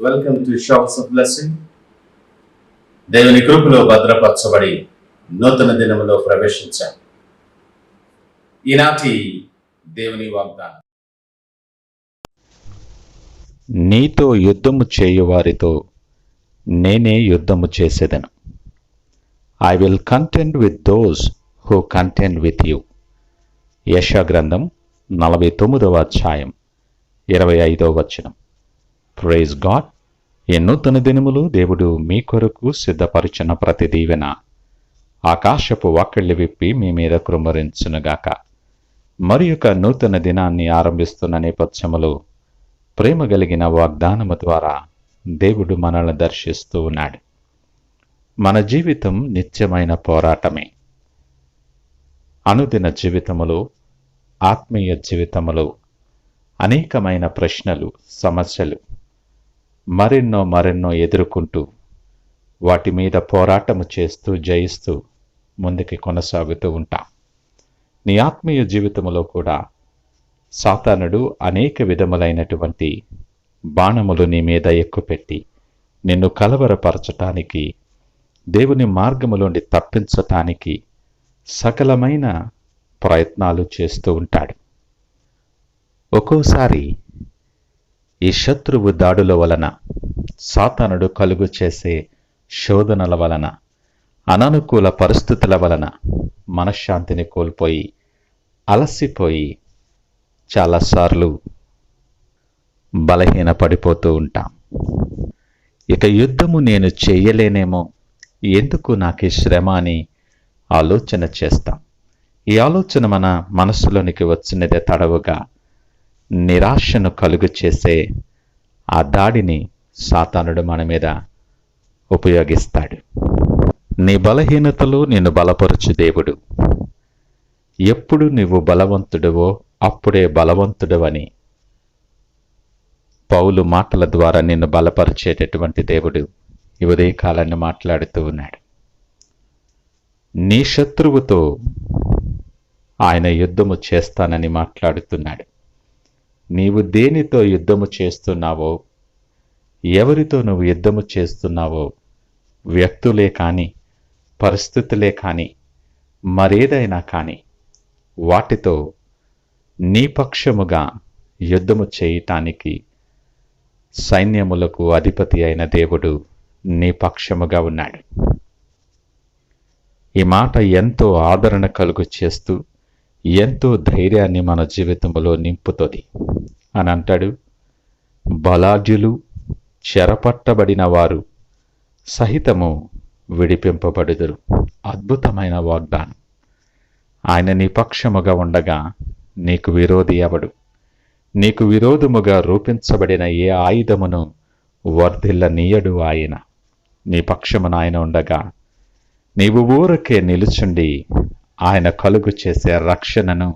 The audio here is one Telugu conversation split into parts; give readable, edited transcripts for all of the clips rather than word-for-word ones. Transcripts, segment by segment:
Welcome to showers of blessing. దేవుని కృపలో భద్రపరచబడి నూతన దినములో ప్రవేశించాం. ఈనాటి దేవుని వాగ్దానం, నీతో యుద్ధము చేయువారితో నేనే యుద్ధము చేసేదను. I will contend with those who contend with you. యెషయా గ్రంథం 49వ అధ్యాయం 25వ వచనం. Praise God. ఈ నూతన దినములు దేవుడు మీ కొరకు సిద్ధపరిచిన ప్రతి దీవెన ఆకాశపు వాకిళ్లు విప్పి మీ మీద కృమ్మరించునుగాక. మరి ఒక నూతన దినాన్ని ఆరంభిస్తున్న నేపథ్యములో ప్రేమ కలిగిన వాగ్దానము ద్వారా దేవుడు మనల్ని దర్శిస్తూ ఉన్నాడు. మన జీవితం నిత్యమైన పోరాటమే. అనుదిన జీవితములో, ఆత్మీయ జీవితములో అనేకమైన ప్రశ్నలు, సమస్యలు మరెన్నో ఎదుర్కొంటూ వాటి మీద పోరాటము చేస్తూ జయిస్తూ ముందుకి కొనసాగుతూ ఉంటాం. నీ ఆత్మీయ జీవితంలో కూడా సాతానుడు అనేక విధములైనటువంటి బాణములు నీ మీద ఎక్కుపెట్టి నిన్ను కలవరపరచటానికి, దేవుని మార్గములోండి తప్పించటానికి సకలమైన ప్రయత్నాలు చేస్తూ ఉంటాడు. ఒక్కోసారి ఈ శత్రువు దాడుల వలన, సాతానుడు కలుగు చేసే శోధనల వలన, అననుకూల పరిస్థితుల వలన మనశ్శాంతిని కోల్పోయి అలసిపోయి చాలాసార్లు బలహీన పడిపోతూ ఉంటాం. ఇక యుద్ధము నేను చేయలేనేమో, ఎందుకు నాకు ఈ శ్రమ అని ఆలోచన చేస్తాం. ఈ ఆలోచన మన మనస్సులోనికి వచ్చినదే తడవుగా నిరాశను కలుగు చేసే ఆ దాడిని సాతానుడు మన మీద ఉపయోగిస్తాడు. నీ బలహీనతలు నిన్ను బలపరచు దేవుడు. ఎప్పుడు నువ్వు బలవంతుడువో అప్పుడే బలవంతుడవని పౌలు మాటల ద్వారా నిన్ను బలపరిచేటటువంటి దేవుడు ఈ ఉదయకాలాన్ని మాట్లాడుతూ ఉన్నాడు. నీ శత్రువుతో ఆయన యుద్ధము చేస్తానని మాట్లాడుతున్నాడు. నీవు దేనితో యుద్ధము చేస్తున్నావో, ఎవరితో నువ్వు యుద్ధము చేస్తున్నావో, వ్యక్తులే కానీ, పరిస్థితులే కానీ, మరేదైనా కానీ, వాటితో నీ పక్షముగా యుద్ధము చేయటానికి సైన్యములకు అధిపతి అయిన దేవుడు నీ పక్షముగా ఉన్నాడు. ఈ మాట ఎంతో ఆదరణ కలుగు చేస్తూ ఎంతో ధైర్యాన్ని మన జీవితంలో నింపుతుంది అని అంటాడు. బలాఢ్యులు, చెరపట్టబడిన వారు సహితము విడిపింపబడుదురు. అద్భుతమైన వాగ్దానం. ఆయన నీ పక్షముగా ఉండగా నీకు విరోధి ఎవడు? నీకు విరోధముగా రూపించబడిన ఏ ఆయుధమును వర్ధిల్లనీయడు ఆయన. నీ పక్షమున ఆయన ఉండగా నీవు ఊరకే నిలుచుండి ఆయన కలుగు చేసే రక్షణను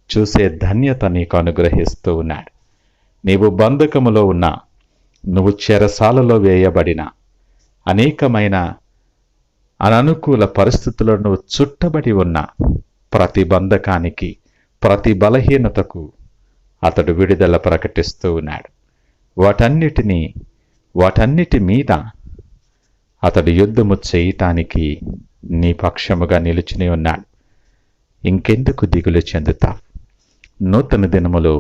చూసే ధన్యత నీకు అనుగ్రహిస్తూ ఉన్నాడు. నీవు బంధకములో ఉన్నా, నువ్వు చెరసాలలో వేయబడిన, అనేకమైన అననుకూల పరిస్థితుల్లో నువ్వు చుట్టబడి ఉన్న ప్రతి బంధకానికి, ప్రతి బలహీనతకు అతడు విడుదల ప్రకటిస్తూ ఉన్నాడు. వాటన్నిటి మీద అతడు యుద్ధము చేయటానికి నీ పక్షముగా నిలుచుని ఉన్నాడు. ఇంకెందుకు దిగులు చెందుతావు? నూతన దినములో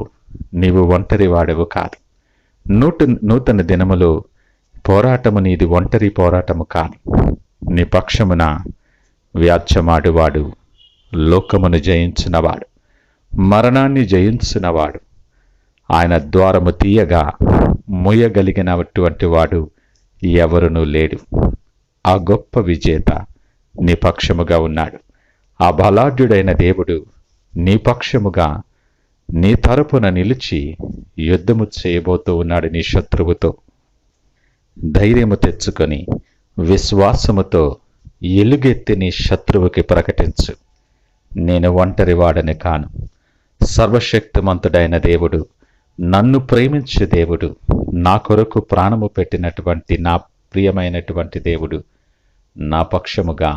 నీవు ఒంటరి వాడవు కాదు. నూతన దినములో పోరాటము నీది ఒంటరి పోరాటము కాదు. నీ పక్షమున వ్యాజ్యమాడువాడు, లోకమును జయించినవాడు, మరణాన్ని జయించినవాడు, ఆయన ద్వారము తీయగా ముయ్యగలిగినటువంటి వాడు ఎవరునూ లేడు. ఆ గొప్ప విజేత నీ పక్షముగా ఉన్నాడు. ఆ బలాఢ్యుడైన దేవుడు నీ పక్షముగా, నీ తరపున నిలిచి యుద్ధము చేయబోతూ ఉన్నాడు నీ శత్రువుతో. ధైర్యము తెచ్చుకొని విశ్వాసముతో ఎలుగెత్తి నీ శత్రువుకి ప్రకటించు, నేను ఒంటరి వాడని కాను. సర్వశక్తిమంతుడైన దేవుడు, నన్ను ప్రేమించే దేవుడు, నా కొరకు ప్రాణము పెట్టినటువంటి నా ప్రియమైనటువంటి దేవుడు నా పక్షముగా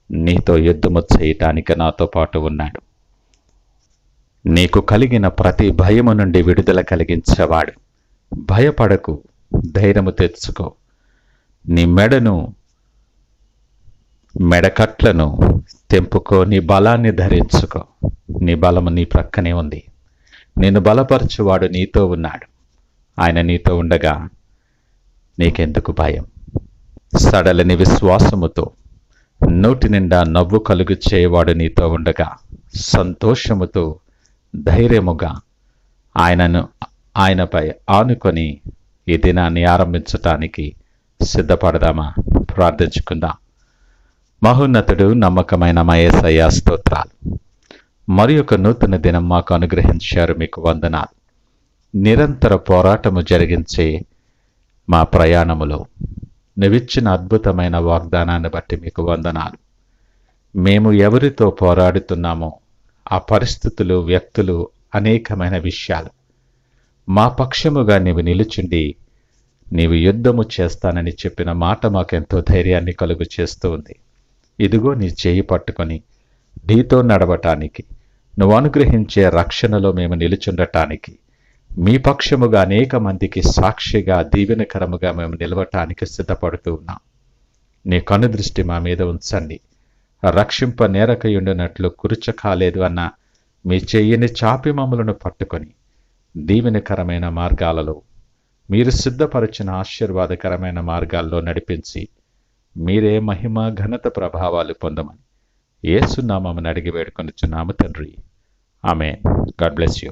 నీతో యుద్ధము చేయటానికి నాతో పాటు ఉన్నాడు. నీకు కలిగిన ప్రతి భయము నుండి విడుదల కలిగించేవాడు. భయపడకు, ధైర్యము తెచ్చుకో. నీ మెడకట్లను తెంపుకో, నీ బలాన్ని ధరించుకో. నీ బలము నీ ప్రక్కనే ఉంది. నిన్ను బలపరచువాడు నీతో ఉన్నాడు. ఆయన నీతో ఉండగా నీకెందుకు భయం? సడలని విశ్వాసముతో నోటి నిండా నవ్వు కలుగు చేయవాడు నీతో ఉండగా సంతోషముతో ధైర్యముగా ఆయనపై ఆనుకొని ఈ దినాన్ని ఆరంభించటానికి సిద్ధపడదామా? ప్రార్థించుకుందాం. మహోన్నతుడు, నమ్మకమైన మా యేసయ్యా స్తోత్రాలు. మరి ఒక నూతన దినం మాకు అనుగ్రహించారు. మీకు వందనాలు. నిరంతర పోరాటము జరిగించే మా ప్రయాణములో నువ్విచ్చిన అద్భుతమైన వాగ్దానాన్ని బట్టి మీకు వందనాలు. మేము ఎవరితో పోరాడుతున్నామో ఆ పరిస్థితులు, వ్యక్తులు, అనేకమైన విషయాలు మా పక్షముగా నీవు నిలుచుండి నీవు యుద్ధము చేస్తానని చెప్పిన మాట మాకెంతో ధైర్యాన్ని కలుగు చేస్తూ ఉంది. ఇదిగో నీ చేయి పట్టుకొని నీతో నడవటానికి, నువ్వు అనుగ్రహించే రక్షణలో మేము నిలుచుండటానికి, మీ పక్షముగా అనేక మందికి సాక్షిగా దీవెనకరముగా మేము నిలవటానికి సిద్ధపడుతూ ఉన్నాం. నీ కనుదృష్టి మా మీద ఉంచండి. రక్షింప నేరకయుండునట్లు కురుచ కాలేదు అన్న మీ చెయ్యిని చాపి మమ్మలను పట్టుకొని దీవెనకరమైన మార్గాలలో, మీరు సిద్ధపరిచిన ఆశీర్వాదకరమైన మార్గాల్లో నడిపించి మీరే మహిమ, ఘనత, ప్రభావాలు పొందమని యేసు నామమున అడిగి వేడుకొనుచున్నాము తండ్రి. ఆమేన్. God bless you.